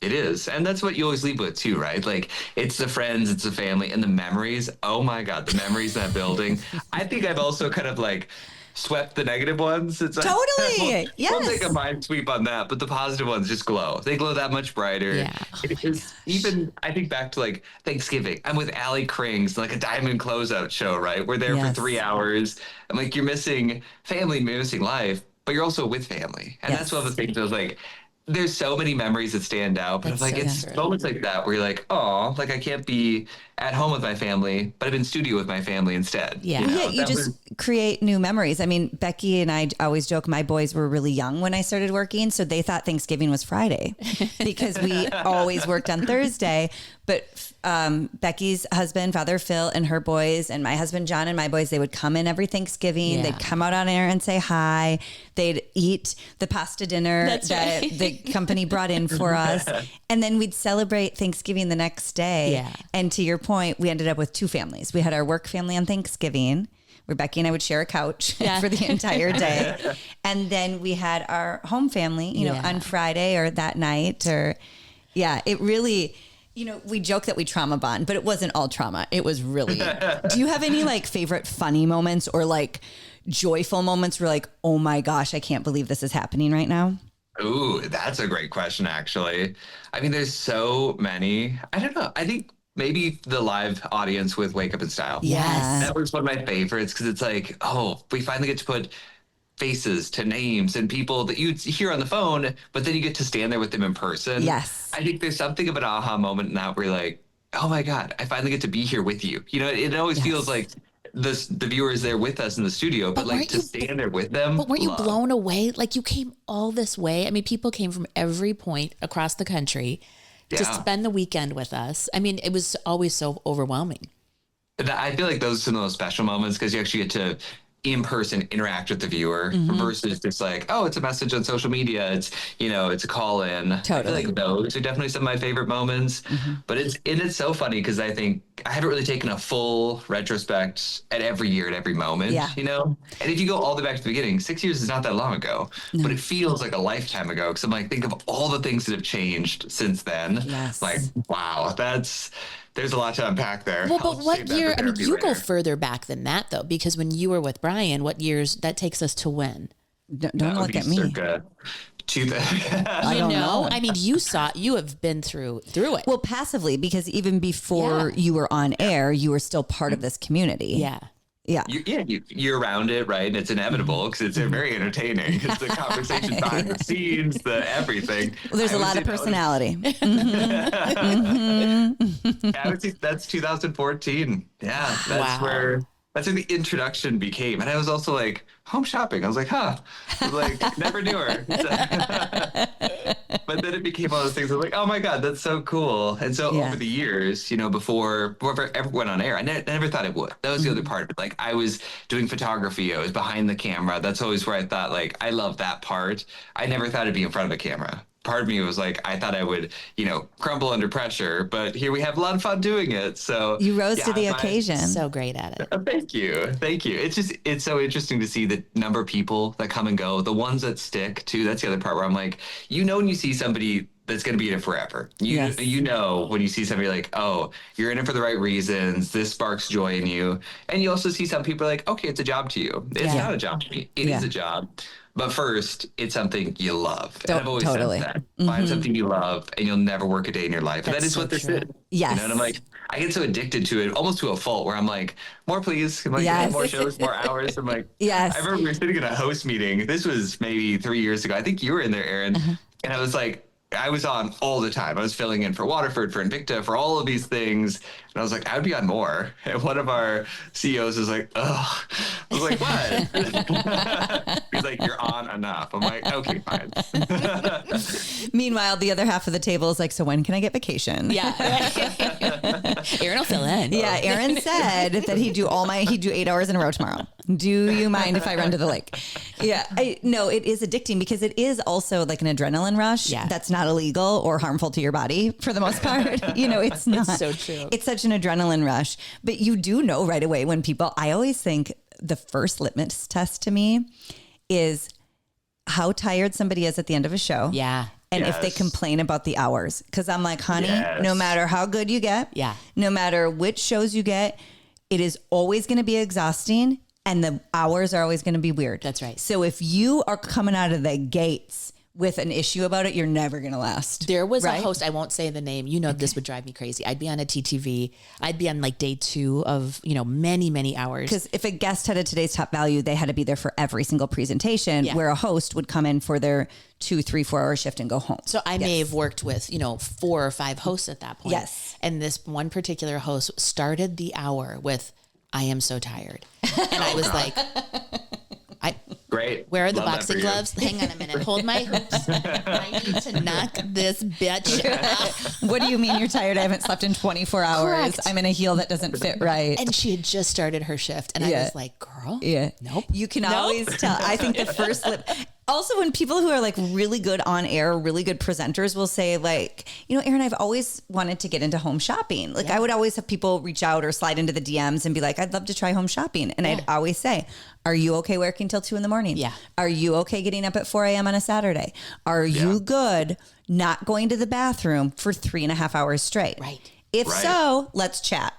Speaker 3: It is. And that's what you always leave with too, right? Like it's the friends, it's the family, and the memories. Oh my God, the memories in that building. I think I've also kind of like swept the negative ones. It's
Speaker 1: totally.
Speaker 3: We'll take a mind sweep on that, but the positive ones just glow. They glow that much brighter.
Speaker 2: Yeah.
Speaker 3: It is even, I think back to like Thanksgiving. I'm with Allie Krings, like a diamond closeout show, right? We're there for 3 hours. I'm like, you're missing family, you're missing life, but you're also with family. And that's one of the things I was like, there's so many memories that stand out, but like it's moments like that where you're like, oh, like I can't be at home with my family, but I'm in studio with my family instead.
Speaker 1: Yeah. You just create new memories. I mean, Becky and I always joke, my boys were really young when I started working, so they thought Thanksgiving was Friday because we always worked on Thursday. But Becky's husband, Father Phil, and her boys, and my husband, John, and my boys, they would come in every Thanksgiving. Yeah. They'd come out on air and say hi. They'd eat the pasta dinner that the company brought in for us. And then we'd celebrate Thanksgiving the next day. Yeah. And to your point, we ended up with two families. We had our work family on Thanksgiving, where Becky and I would share a couch for the entire day. And then we had our home family, you know, on Friday or that night. It really... You know, we joke that we trauma bond, but it wasn't all trauma. It was really... Do you have any like favorite funny moments or like joyful moments where like, oh my gosh, I can't believe this is happening right now?
Speaker 3: Ooh, that's a great question, actually. I mean, there's so many. I don't know. I think maybe the live audience with Wake Up in Style.
Speaker 1: Yes.
Speaker 3: That was one of my favorites because it's like, oh, we finally get to put faces to names and people that you'd hear on the phone, but then you get to stand there with them in person.
Speaker 1: Yes.
Speaker 3: I think there's something of an aha moment in that where you're like, oh my God, I finally get to be here with you. You know, it always feels like the viewers there with us in the studio, but like to stand there with them.
Speaker 2: But weren't you blown away? Like you came all this way. I mean, people came from every point across the country to spend the weekend with us. I mean, it was always so overwhelming.
Speaker 3: I feel like those are some of those special moments because you actually get to in person interact with the viewer versus just like, oh, it's a message on social media. It's, it's a call in.
Speaker 1: Totally.
Speaker 3: I feel like those are definitely some of my favorite moments, but it's so funny because I think I haven't really taken a full retrospect at every year, at every moment, and if you go all the way back to the beginning, 6 years is not that long ago, but it feels like a lifetime ago. Cause I'm like, think of all the things that have changed since then.
Speaker 1: Yes.
Speaker 3: Like, wow, there's a lot to unpack there.
Speaker 2: Well, but what year, I mean, you go further back than that though, because when you were with Brian, what years, that takes us to when?
Speaker 1: Don't look at me.
Speaker 3: Circa
Speaker 1: I don't know.
Speaker 2: I mean, you have been through it.
Speaker 1: Well, passively, because even before you were on air, you were still part of this community.
Speaker 2: Yeah.
Speaker 1: Yeah.
Speaker 3: You're around it, right? And it's inevitable because it's very entertaining. It's the conversation behind the scenes, the everything.
Speaker 1: Well, there's a lot of personality.
Speaker 3: I would say that's 2014. Yeah. That's when the introduction became. And I was also like, home shopping. I was like, never knew her. But then it became one of those things I was like, oh my God, that's so cool. And so over the years, before I ever went on air, I never thought it would. That was the other part of it. Like I was doing photography. I was behind the camera. That's always where I thought like, I love that part. I never thought it'd be in front of a camera. Part of me was like, I thought I would, crumble under pressure, but here we have a lot of fun doing it. So
Speaker 1: you rose to the occasion.
Speaker 2: So great at it.
Speaker 3: Thank you. It's so interesting to see the number of people that come and go, the ones that stick too. That's the other part where I'm like, when you see somebody that's going to be in it forever, when you see somebody like, oh, you're in it for the right reasons. This sparks joy in you. And you also see some people like, okay, it's a job to you. It's not a job to me. It is a job. But first, it's something you love. And I've always said that. Find something you love and you'll never work a day in your life. And that is what this is.
Speaker 1: Yes.
Speaker 3: And I'm like, I get so addicted to it, almost to a fault where I'm like, more please. I'm like, more shows, more hours. I'm like, I remember we were sitting in a host meeting. This was maybe 3 years ago. I think you were in there, Aaron. And I was like, I was on all the time. I was filling in for Waterford, for Invicta, for all of these things. And I was like, I would be on more. And one of our CEOs was like, oh. I was like, what? He's like, you're on enough. I'm like, okay, fine.
Speaker 1: Meanwhile, the other half of the table is like, so when can I get vacation?
Speaker 2: Yeah. Aaron will fill in.
Speaker 1: Yeah. Aaron said that he'd do 8 hours in a row tomorrow. Do you mind if I run to the lake? Yeah. No, it is addicting because it is also like an adrenaline rush.
Speaker 2: Yeah.
Speaker 1: That's not illegal or harmful to your body for the most part. It's not.
Speaker 2: It's so true.
Speaker 1: It's such an adrenaline rush, but you do know right away when people, I always think the first litmus test to me is how tired somebody is at the end of a show.
Speaker 2: Yeah.
Speaker 1: And if they complain about the hours, because I'm like, honey, no matter how good you get, no matter which shows you get, it is always going to be exhausting and the hours are always going to be weird.
Speaker 2: That's right.
Speaker 1: So if you are coming out of the gates with an issue about it, you're never going to last.
Speaker 2: There was a host, I won't say the name, this would drive me crazy. I'd be on a TTV. I'd be on like day 2 of, many, many hours.
Speaker 1: Because if a guest had a Today's Top Value, they had to be there for every single presentation, where a host would come in for their 2, 3, 4 hour shift and go home.
Speaker 2: So I may have worked with, 4 or 5 hosts at that point.
Speaker 1: Yes.
Speaker 2: And this one particular host started the hour with, I am so tired. And I was like,
Speaker 3: Great.
Speaker 2: Where are the boxing gloves? Hang on a minute. Hold my hoops. I need to knock this bitch.
Speaker 1: What do you mean you're tired? I haven't slept in 24 hours.
Speaker 2: Correct.
Speaker 1: I'm in a heel that doesn't fit right.
Speaker 2: And she had just started her shift. And I was like, girl, nope.
Speaker 1: You can always tell. I think the first lip. Also, when people who are like really good on air, really good presenters will say like, Aaron, I've always wanted to get into home shopping. Like I would always have people reach out or slide into the DMs and be like, I'd love to try home shopping. And I'd always say, are you okay working till 2 a.m?
Speaker 2: Yeah.
Speaker 1: Are you okay getting up at 4 a.m. on a Saturday? Are you good not going to the bathroom for 3.5 hours straight?
Speaker 2: Right.
Speaker 1: If so, let's chat.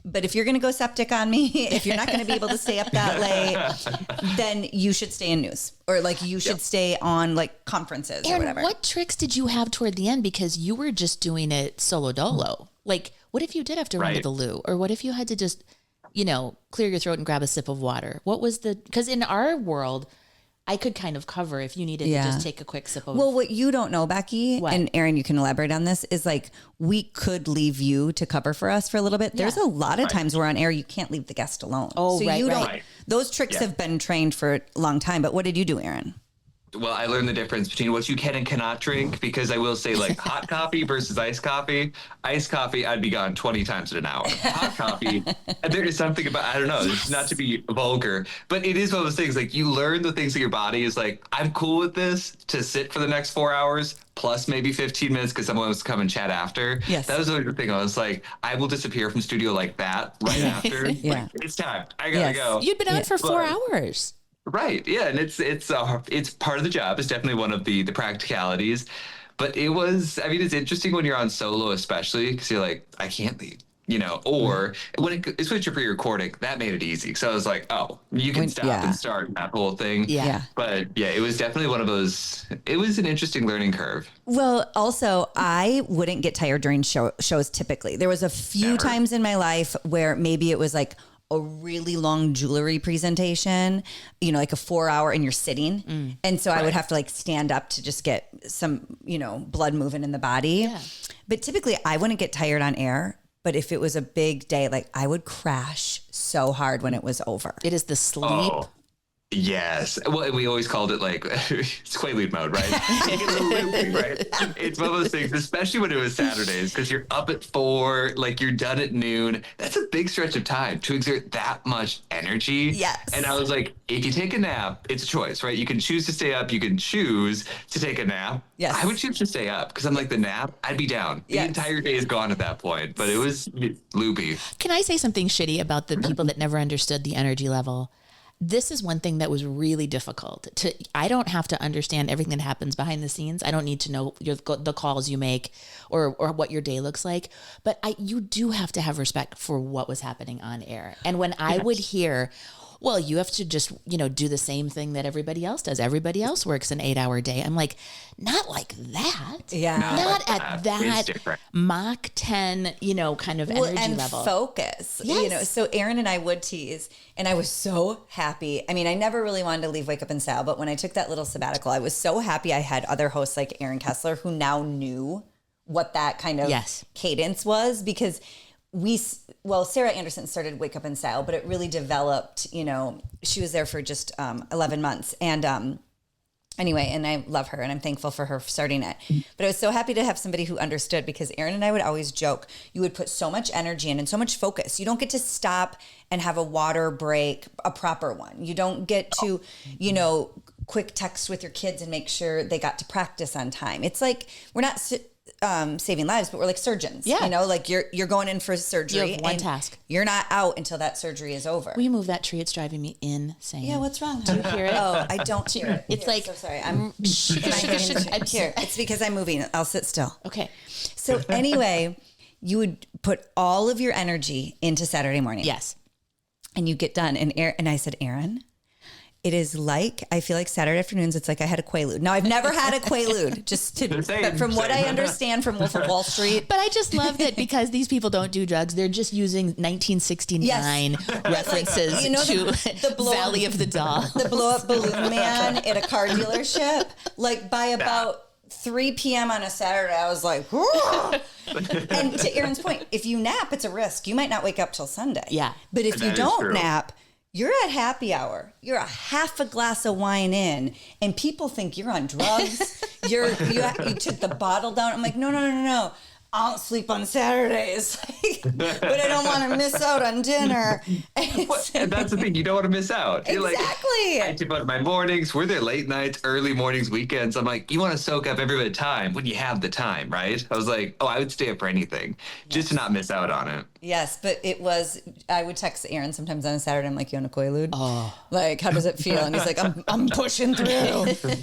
Speaker 1: But if you're going to go septic on me, if you're not going to be able to stay up that late, then you should stay in news or like you should stay on like conferences or whatever.
Speaker 2: What tricks did you have toward the end? Because you were just doing it solo dolo. Like what if you did have to run to the loo or what if you had to just, clear your throat and grab a sip of water? What was because in our world, I could kind of cover if you needed to just take a quick sip of.
Speaker 1: Well, what you don't know, Becky, and Aaron, you can elaborate on this, is like we could leave you to cover for us for a little bit. There's a lot of times we're on air, you can't leave the guest alone.
Speaker 2: Oh, so
Speaker 1: those tricks have been trained for a long time. But what did you do, Aaron?
Speaker 3: Well, I learned the difference between what you can and cannot drink, because I will say, like, hot coffee versus iced coffee. Iced coffee, I'd be gone 20 times in an hour. Hot coffee, there is something about, I don't know, it's not to be vulgar, but it is one of those things, like, you learn the things that your body is like, I'm cool with this to sit for the next 4 hours, plus maybe 15 minutes because someone wants to come and chat after.
Speaker 1: Yes.
Speaker 3: That was always the thing. I was like, I will disappear from studio like that right after. Like, it's time. I gotta go.
Speaker 2: You'd been on for 4 hours.
Speaker 3: Right. Yeah. And it's part of the job. It's definitely one of the practicalities. But it was, I mean, it's interesting when you're on solo, especially because you're like, I can't leave, or when it switched to pre-recording, that made it easy. So I was like, oh, you can stop and start that whole thing.
Speaker 1: Yeah.
Speaker 3: But yeah, it was definitely one of those, it was an interesting learning curve.
Speaker 1: Well, also, I wouldn't get tired during shows typically. There was a few times in my life where maybe it was like a really long jewelry presentation, like a 4 hour, and you're sitting. And so I would have to like stand up to just get some, blood moving in the body. Yeah. But typically I wouldn't get tired on air. But if it was a big day, like I would crash so hard when it was over.
Speaker 2: It is the sleep.
Speaker 3: Oh. Yes. Well, we always called it like it's quaalude mode, right? Right? It's one of those things, especially when it was Saturdays, because you're up at 4, like you're done at noon. That's a big stretch of time to exert that much energy.
Speaker 1: Yes.
Speaker 3: And I was like, if you take a nap, it's a choice, right? You can choose to stay up. You can choose to take a nap.
Speaker 1: Yes.
Speaker 3: I would choose to stay up because I'm like, the nap, I'd be down. The entire day is gone at that point. But it was loopy.
Speaker 2: Can I say something shitty about the people that never understood the energy level? This is one thing that was really difficult. I don't have to understand everything that happens behind the scenes. I don't need to know the calls you make or what your day looks like. But you do have to have respect for what was happening on air. And when I would hear, well, you have to just, do the same thing that everybody else does. Everybody else works an 8-hour day. I'm like, not like that.
Speaker 1: Yeah.
Speaker 2: Not at that Mach 10, kind of energy level.
Speaker 1: Focus.
Speaker 2: Yes.
Speaker 1: So Aaron and I would tease, and I was so happy. I mean, I never really wanted to leave Wake Up and Style, but when I took that little sabbatical, I was so happy I had other hosts like Aaron Kessler who now knew what that kind of cadence was, because Sarah Anderson started Wake Up and Style, but it really developed, she was there for just 11 months. And anyway, and I love her and I'm thankful for her starting it. But I was so happy to have somebody who understood, because Aaron and I would always joke, you would put so much energy in and so much focus. You don't get to stop and have a water break, a proper one. You don't get to, quick text with your kids and make sure they got to practice on time. It's like, we're not saving lives, but we're like surgeons. Yeah. Like you're going in for surgery.
Speaker 2: You have one task.
Speaker 1: You're not out until that surgery is over.
Speaker 2: Will you move that tree? It's driving me insane.
Speaker 1: Yeah, what's wrong? Do you hear it? Oh, I don't hear it.
Speaker 2: It's like,
Speaker 1: so sorry. I'm here. It's because I'm moving. I'll sit still.
Speaker 2: Okay.
Speaker 1: So anyway, you would put all of your energy into Saturday morning.
Speaker 2: Yes.
Speaker 1: And you get done. And I said, Aaron, it is like, I feel like Saturday afternoons, it's like I had a quaalude. Now, I've never had a quaalude, but from what I understand from Wolf of Wall Street.
Speaker 2: But I just love that because these people don't do drugs. They're just using 1969 references to the Valley of the Doll.
Speaker 1: The blow-up balloon man at a car dealership. Like by about 3 p.m. on a Saturday, I was like, whoa. And to Aaron's point, if you nap, it's a risk. You might not wake up till Sunday.
Speaker 2: Yeah.
Speaker 1: But if you don't nap, you're at happy hour. You're a half a glass of wine in, and people think you're on drugs. You took the bottle down. I'm like, no. I don't sleep on Saturdays, but I don't want to miss out on dinner.
Speaker 3: And that's the thing. You don't want to miss out.
Speaker 1: Exactly.
Speaker 3: You're like, I tip out my mornings. We're there late nights, early mornings, weekends. I'm like, you want to soak up every bit of time when you have the time, right? I was like, I would stay up for anything just to not miss out on it.
Speaker 1: Yes, but I would text Aaron sometimes on a Saturday. I'm like, you on a quaalude? Oh. Like, how does it feel? And he's like, I'm pushing through.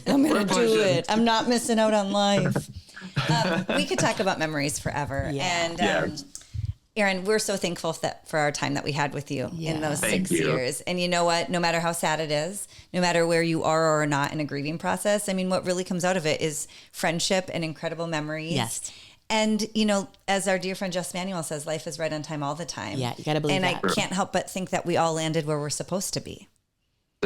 Speaker 1: I'm going to do it. I'm not missing out on life. We could talk about memories forever. Yeah. And Aaron, we're so thankful for our time that we had with you in those 6 years. And you know what? No matter how sad it is, no matter where you are or are not in a grieving process, I mean, what really comes out of it is friendship and incredible memories.
Speaker 2: Yes.
Speaker 1: And, as our dear friend Jess Manuel says, life is right on time all the time.
Speaker 2: Yeah, you got to believe
Speaker 1: that.
Speaker 2: And
Speaker 1: I can't help but think that we all landed where we're supposed to be.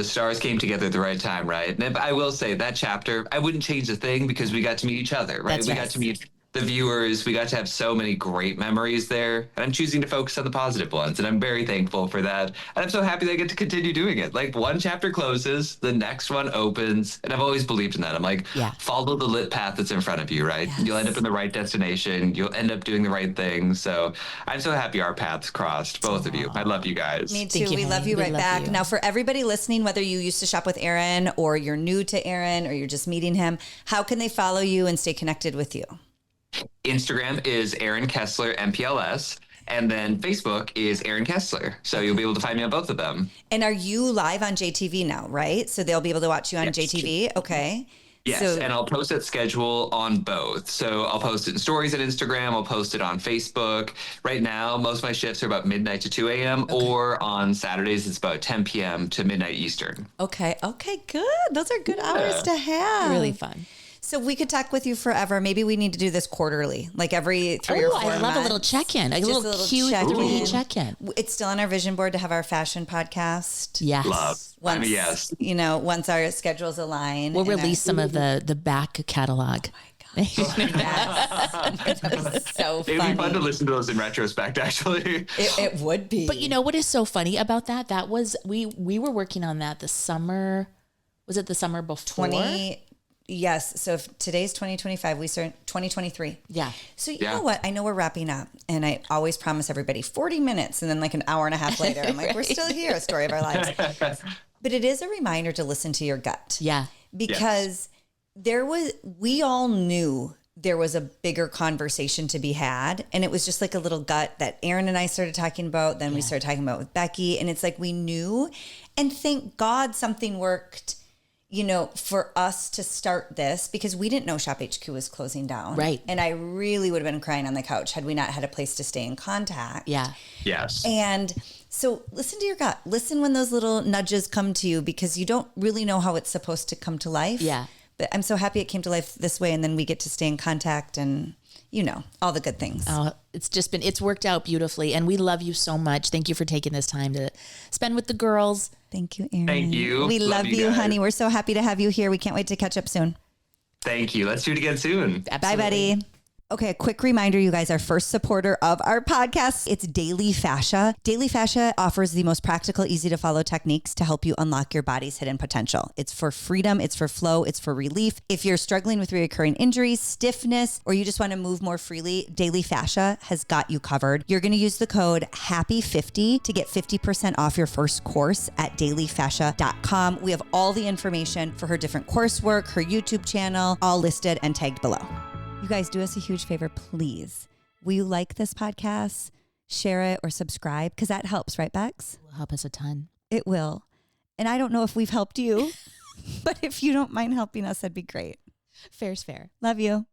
Speaker 3: the stars came together at the right time, right? And I will say that chapter, I wouldn't change a thing because we got to meet each other, right?
Speaker 2: That's
Speaker 3: We
Speaker 2: right.
Speaker 3: got to meet the viewers. We got to have so many great memories there. And I'm choosing to focus on the positive ones. And I'm very thankful for that. And I'm so happy that I get to continue doing it. Like one chapter closes, the next one opens. And I've always believed in that. I'm like, follow the lit path that's in front of you, right? Yes. You'll end up in the right destination. You'll end up doing the right thing. So I'm so happy our paths crossed, both of you. I love you guys.
Speaker 1: Me too. We love you right back. Now, for everybody listening, whether you used to shop with Aaron or you're new to Aaron or you're just meeting him, how can they follow you and stay connected with you?
Speaker 3: Instagram is Aaron Kessler MPLS, and then Facebook is Aaron Kessler. So you'll be able to find me on both of them.
Speaker 1: And are you live on JTV now, right? So they'll be able to watch you on JTV? Okay.
Speaker 3: Yes, and I'll post that schedule on both. So I'll post it in stories on Instagram. I'll post it on Facebook. Right now, most of my shifts are about midnight to 2 a.m. Or on Saturdays, it's about 10 p.m. to midnight Eastern.
Speaker 1: Okay, good. Those are good hours to have.
Speaker 2: Really fun.
Speaker 1: So we could talk with you forever. Maybe we need to do this quarterly, like every 3 or 4 months.
Speaker 2: I love a little check-in, a little cute 3D check-in.
Speaker 1: It's still on our vision board to have our fashion podcast.
Speaker 2: Yes.
Speaker 3: Love.
Speaker 1: Once,
Speaker 3: yes.
Speaker 1: Once our schedules align.
Speaker 2: We'll release some of the back catalog.
Speaker 1: Oh my gosh. Yes. That was so funny.
Speaker 3: It'd be fun to listen to those in retrospect, actually.
Speaker 1: It would be.
Speaker 2: But you know what is so funny about that? That was, we were working on that the summer, was it the summer before?
Speaker 1: Yes. So if today's 2025, we start 2023.
Speaker 2: Yeah.
Speaker 1: So you know what? I know we're wrapping up, and I always promise everybody 40 minutes, and then like an hour and a half later, I'm like, we're still here, a story of our lives. But it is a reminder to listen to your gut.
Speaker 2: Yeah.
Speaker 1: Because we all knew there was a bigger conversation to be had. And it was just like a little gut that Aaron and I started talking about. Then we started talking about with Becky. And it's like we knew. And thank God something worked, for us to start this, because we didn't know Shop HQ was closing down.
Speaker 2: Right.
Speaker 1: And I really would have been crying on the couch had we not had a place to stay in contact.
Speaker 2: Yeah.
Speaker 3: Yes.
Speaker 1: And so listen to your gut. Listen when those little nudges come to you, because you don't really know how it's supposed to come to life.
Speaker 2: Yeah.
Speaker 1: But I'm so happy it came to life this way. And then we get to stay in contact and, all the good things.
Speaker 2: Oh, it's worked out beautifully. And we love you so much. Thank you for taking this time to spend with the girls.
Speaker 1: Thank you, Aaron.
Speaker 3: Thank you.
Speaker 1: We love you,
Speaker 3: guys.
Speaker 1: honey. We're so happy to have you here. We can't wait to catch up soon.
Speaker 3: Thank you. Let's do it again soon.
Speaker 2: Absolutely.
Speaker 1: Bye, buddy. Okay, a quick reminder, you guys, our first supporter of our podcast, it's Daily Fascia. Daily Fascia offers the most practical, easy to follow techniques to help you unlock your body's hidden potential. It's for freedom, it's for flow, it's for relief. If you're struggling with recurring injuries, stiffness, or you just want to move more freely, Daily Fascia has got you covered. You're going to use the code HAPPY50 to get 50% off your first course at dailyfascia.com. We have all the information for her different coursework, her YouTube channel, all listed and tagged below. You guys, do us a huge favor, please. Will you like this podcast, share it, or subscribe? Because that helps, right, Bex?
Speaker 2: It will help us a ton.
Speaker 1: It will. And I don't know if we've helped you, but if you don't mind helping us, that'd be great.
Speaker 2: Fair's fair.
Speaker 1: Love you.